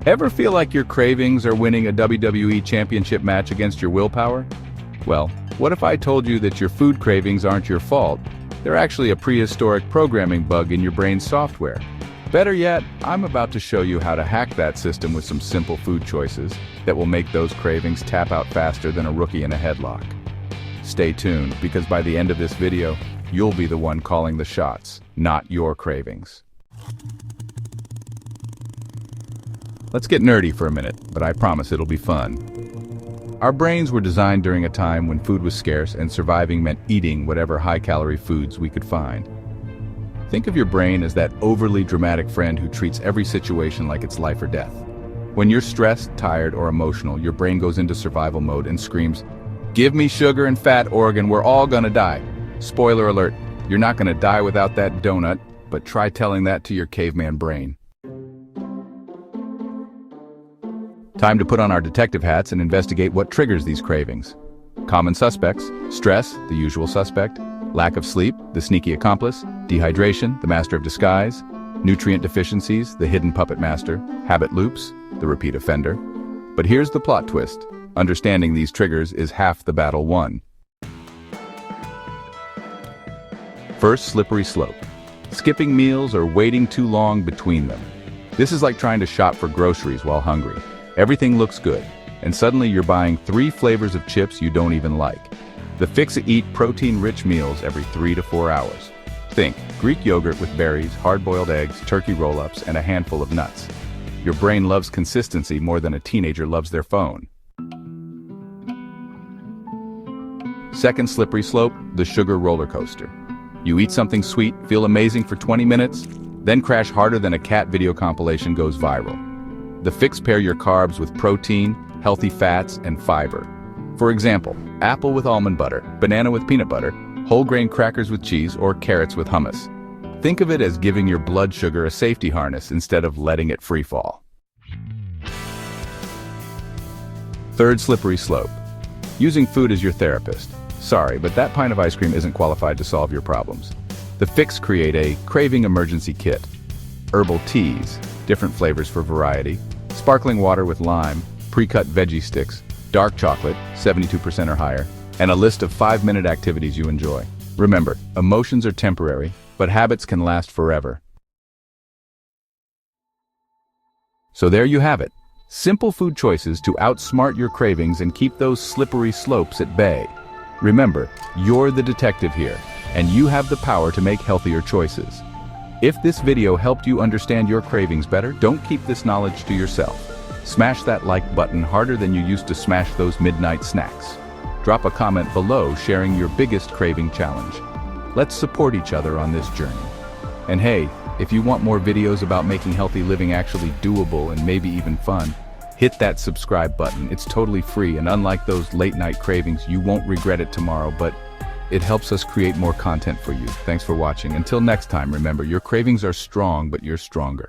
Ever feel like your cravings are winning a WWE championship match against your willpower? Well, what if I told you that your food cravings aren't your fault? They're actually a prehistoric programming bug in your brain's software. Better yet, I'm about to show you how to hack that system with some simple food choices that will make those cravings tap out faster than a rookie in a headlock. Stay tuned, because by the end of this video, you'll be the one calling the shots, not your cravings. Let's get nerdy for a minute, but I promise it'll be fun. Our brains were designed during a time when food was scarce and surviving meant eating whatever high-calorie foods we could find. Think of your brain as that overly dramatic friend who treats every situation like it's life or death. When you're stressed, tired, or emotional, your brain goes into survival mode and screams, "Give me sugar and fat, Oregon, we're all gonna die." Spoiler alert, you're not gonna die without that donut, but try telling that to your caveman brain. Time to put on our detective hats and investigate what triggers these cravings. Common suspects: stress, the usual suspect; lack of sleep, the sneaky accomplice; dehydration, the master of disguise; nutrient deficiencies, the hidden puppet master; habit loops, the repeat offender. But here's the plot twist: understanding these triggers is half the battle won. First, slippery slope. Skipping meals or waiting too long between them. This is like trying to shop for groceries while hungry. Everything looks good, and suddenly you're buying 3 flavors of chips you don't even like. The fix-it-eat protein-rich meals every 3 to 4 hours. Think Greek yogurt with berries, hard-boiled eggs, turkey roll-ups, and a handful of nuts. Your brain loves consistency more than a teenager loves their phone. Second slippery slope, the sugar roller coaster. You eat something sweet, feel amazing for 20 minutes, then crash harder than a cat video compilation goes viral. The fix: pair your carbs with protein, healthy fats, and fiber. For example, apple with almond butter, banana with peanut butter, whole grain crackers with cheese, or carrots with hummus. Think of it as giving your blood sugar a safety harness instead of letting it free fall. Third slippery slope. Using food as your therapist. Sorry, but that pint of ice cream isn't qualified to solve your problems. The fix: create a craving emergency kit. Herbal teas, different flavors for variety, sparkling water with lime, pre-cut veggie sticks, dark chocolate, 72% or higher, and a list of 5-minute activities you enjoy. Remember, emotions are temporary, but habits can last forever. So there you have it. Simple food choices to outsmart your cravings and keep those slippery slopes at bay. Remember, you're the detective here, and you have the power to make healthier choices. If this video helped you understand your cravings better, don't keep this knowledge to yourself. Smash that like button harder than you used to smash those midnight snacks. Drop a comment below sharing your biggest craving challenge. Let's support each other on this journey. And hey, if you want more videos about making healthy living actually doable and maybe even fun, hit that subscribe button. It's totally free, and unlike those late night cravings, you won't regret it tomorrow, but it helps us create more content for you. Thanks for watching. Until next time, remember, your cravings are strong, but you're stronger.